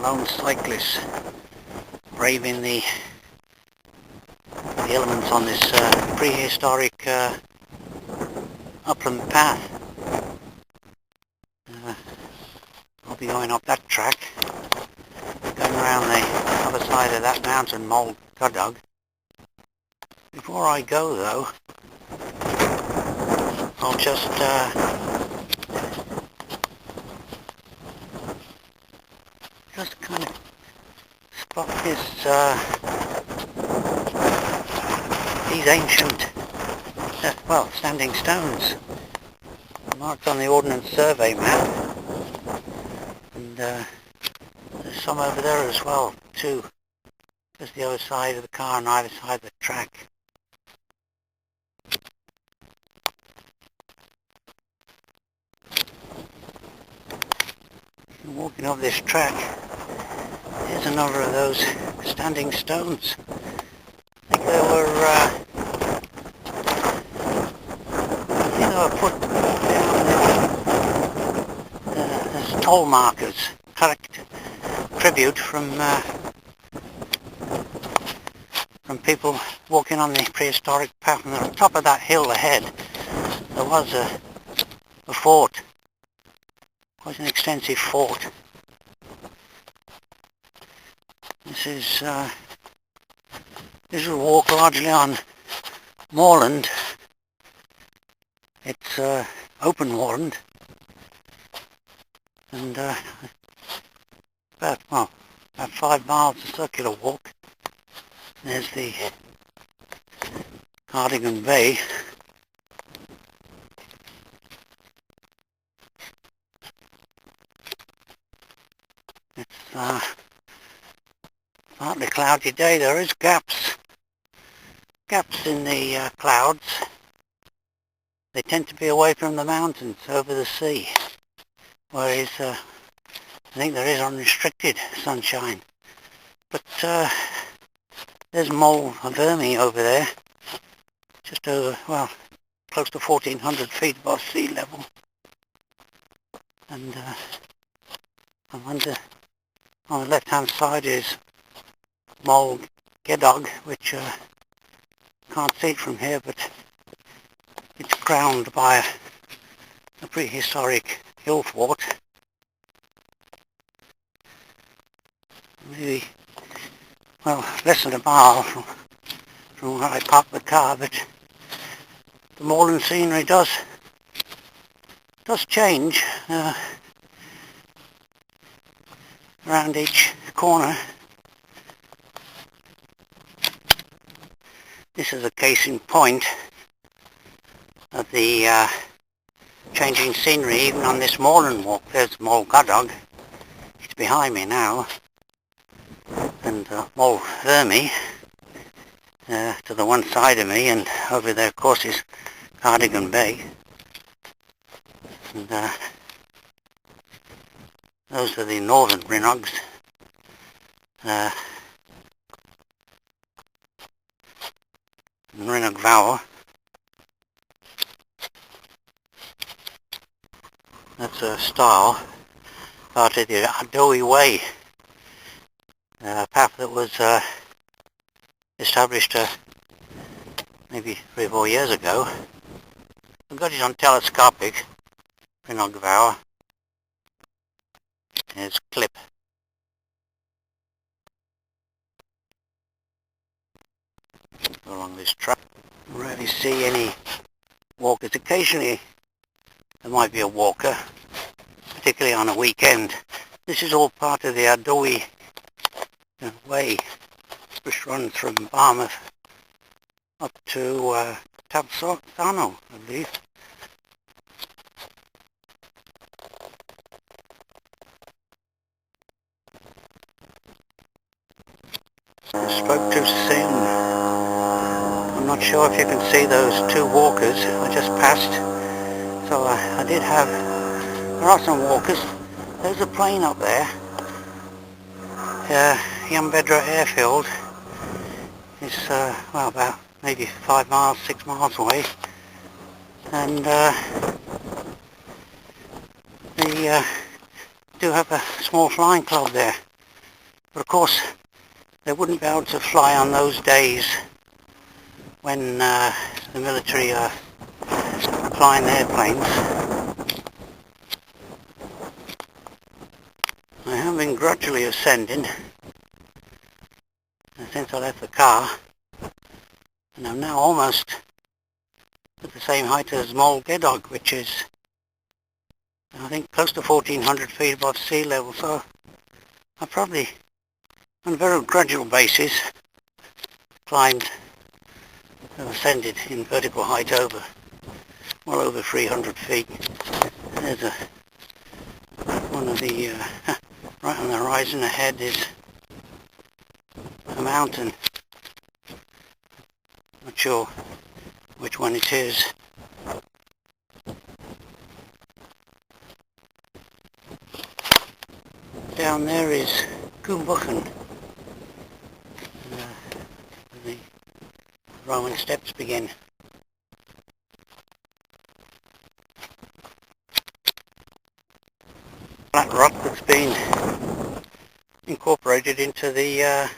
lone cyclist braving the elements on this prehistoric upland path. I'll be going up that track, going around the other side of that mountain, Moel Goedog. Before I go though, I'll just kind of spot these ancient, standing stones marked on the Ordnance Survey map, and there's some over there as well too, just the other side of the car and either side of the track. Walking up this track, here's another of those standing stones. I think they were put down as toll markers, collect tribute from people walking on the prehistoric path. And on top of that hill ahead, there was a fort. Quite an extensive fort. This is a walk largely on moorland. It's open moorland, and about 5 miles a circular walk. There's the Cardigan Bay. It's partly cloudy day. There is gaps in the clouds. They tend to be away from the mountains, over the sea, whereas I think there is unrestricted sunshine. But there's Moel Vermi over there, just over, close to 1,400 feet above sea level, and on the left-hand side is Moel Goedog, which can't see it from here, but it's crowned by a prehistoric hill fort. Maybe, less than a mile from where I parked the car, but the moorland scenery does change around each corner. This is a case in point of the changing scenery even on this moorland walk. There's Moel Goedog, it's behind me now, and Moel Vermi to the one side of me, and over there of course is Cardigan Bay, and those are the northern Rhinogs. Rhinog Vowel. That's a style, part of the Adoe Way, a path that was established maybe 3 or 4 years ago. I've got it on telescopic, Rhinog Vowel. Here's Clip. Along this track, rarely see any walkers. Occasionally there might be a walker, particularly on a weekend. This is all part of the Adoe Way, which runs from Barmouth up to Tabsano, I believe. I spoke too soon. I'm not sure if you can see those 2 walkers I just passed. So I did have, there are some walkers. There's a plane up there. Yambedra Airfield is about maybe 5 miles, 6 miles away, and they do have a small flying club there. But of course, they wouldn't be able to fly on those days when the military are flying airplanes. I have been gradually ascending since I left the car, and I'm now almost at the same height as Moel, Goedog, which is, I think, close to 1400 feet above sea level. So I probably, on a very gradual basis, climbed and ascended in vertical height over, well over 300 feet. There's one of the, right on the horizon ahead is a mountain. Not sure which one it is. Down there is Goedog, where the Roman steps begin. Flat rock that's been incorporated into the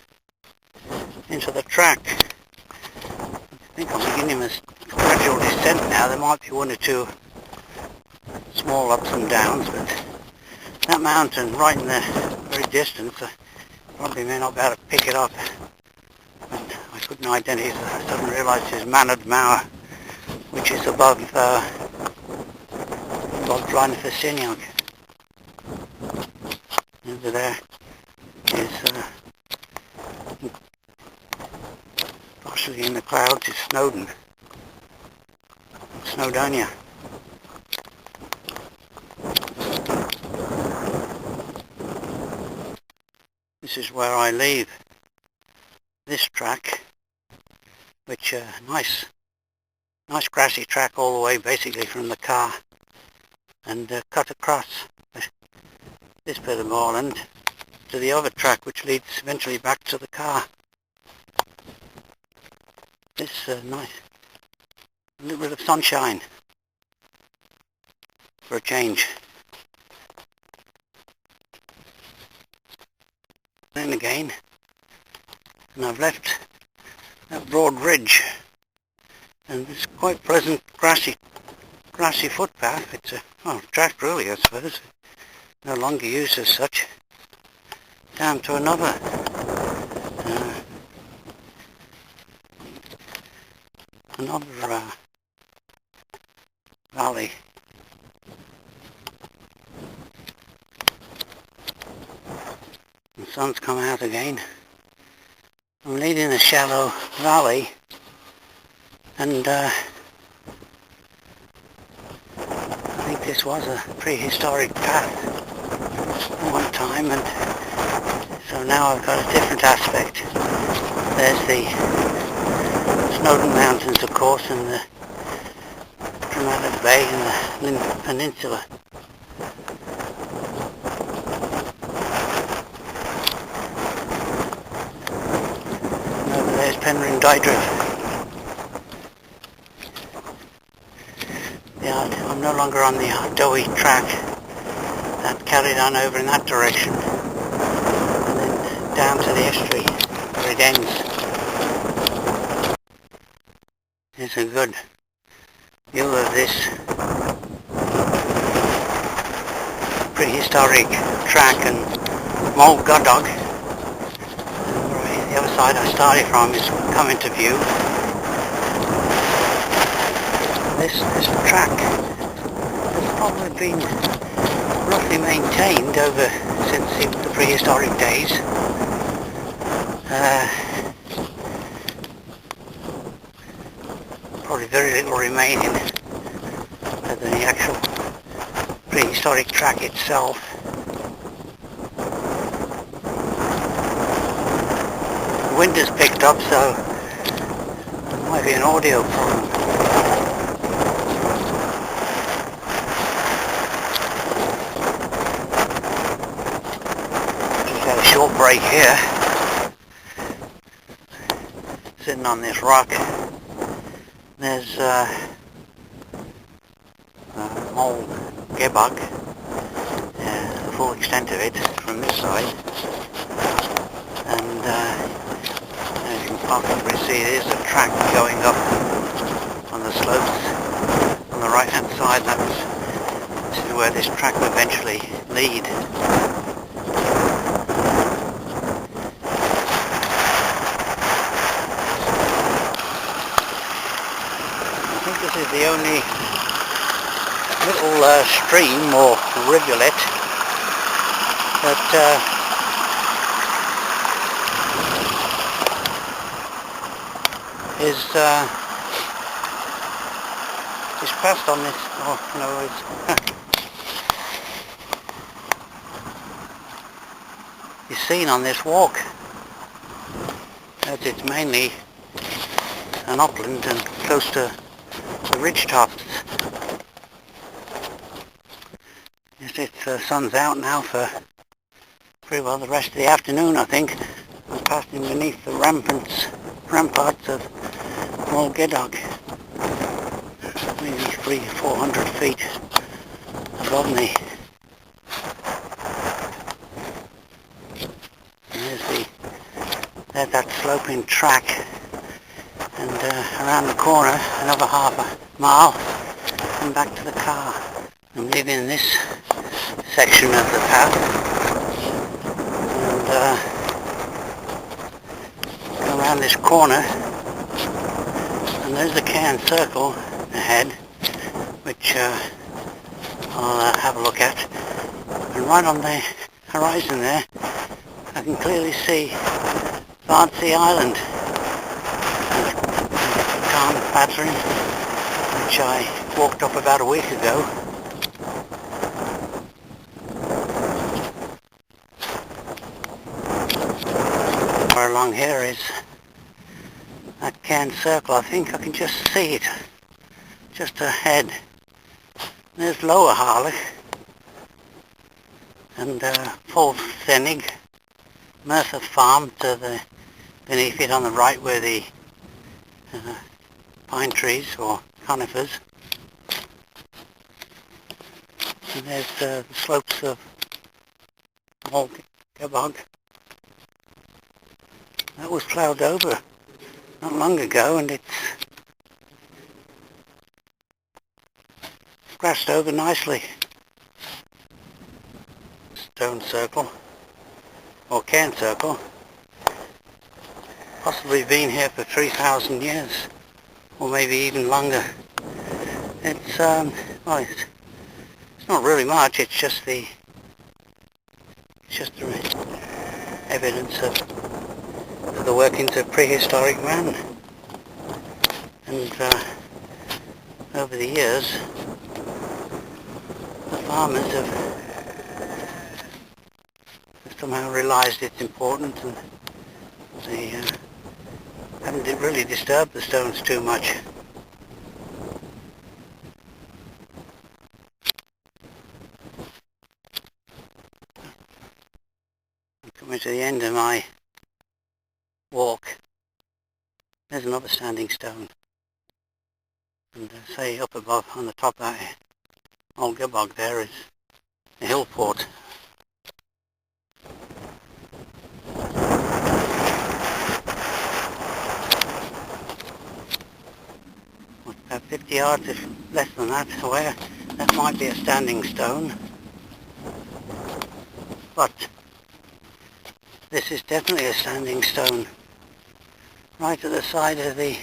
track. I think I'm beginning a gradual descent now. There might be one or two small ups and downs, but that mountain right in the very distance, I probably may not be able to pick it up. But I couldn't identify it. I suddenly realised it's Manad Mauer, which is above Harlech. Over there is partially in the clouds is Snowdonia. This is where I leave this track, which nice grassy track all the way basically from the car, and cut across this bit of moorland to the other track which leads eventually back to the car. This nice, a little bit of sunshine for a change. Then again, and I've left that broad ridge, and it's quite pleasant grassy footpath. It's a track really, I suppose. No longer used as such. Down to another valley. The sun's come out again. I'm leading a shallow valley, and I think this was a prehistoric path at one time, and so now I've got a different aspect. There's the Snowdon Mountains, of course, and the Dramatic Bay and the Lynn Peninsula. And over there's Penryn Dydrift. Yeah, I'm no longer on the doughy track that carried on over in that direction, and then down to the estuary where it ends. It's a good view of this prehistoric track, and Moel, Goedog, the other side I started from, is coming to view. This track has probably been roughly maintained over since the prehistoric days. Probably very little remaining other than the actual prehistoric track itself. The wind has picked up, so there might be an audio problem. Short break here, sitting on this rock. There's Moel, Goedog, the full extent of it from this side. and as you can possibly see, there's a track going up on the slopes on the right hand side. That's to where this track will eventually lead. I think this is the only little stream or rivulet that is passed on this, or is seen on this walk, as it's mainly an upland and close to the ridge tops. Yes, it's sun's out now for pretty well the rest of the afternoon, I think. I'm passing beneath the ramparts of Moel Goedog, maybe 300-400 feet above me. There's that sloping track, and around the corner, another half a mile, and back to the car. I'm leaving this section of the path, and go around this corner, and there's the cairn circle ahead, which I'll have a look at. And right on the horizon there, I can clearly see Bardsea Island, calm pattern, which I walked up about a week ago. Along here is that cairn circle. I think I can just see it just ahead. There's Lower Harlech and Full Senig, Merthyr Farm to the beneath it on the right, where the pine trees or conifers, and there's the slopes of Goedog. That was ploughed over not long ago, and it's grassed over nicely. Stone circle, or cairn circle, possibly been here for 3,000 years, or maybe even longer. It's well, it's not really much. It's just the evidence of the workings of prehistoric man, and over the years the farmers have somehow realised its importance, and they haven't really disturbed the stones too much. I'm coming to the end of my walk. There's another standing stone, and say up above on the top of that old Goedog there is a hill fort. About 50 yards, if less than that, away. That might be a standing stone, but this is definitely a standing stone, right at the side of the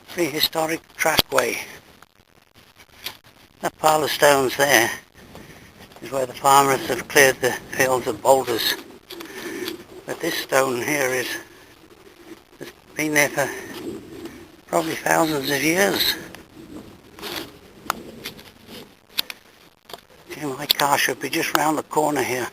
prehistoric trackway. That pile of stones there is where the farmers have cleared the fields of boulders, but this stone here has been there for probably thousands of years. Okay, my car should be just round the corner here.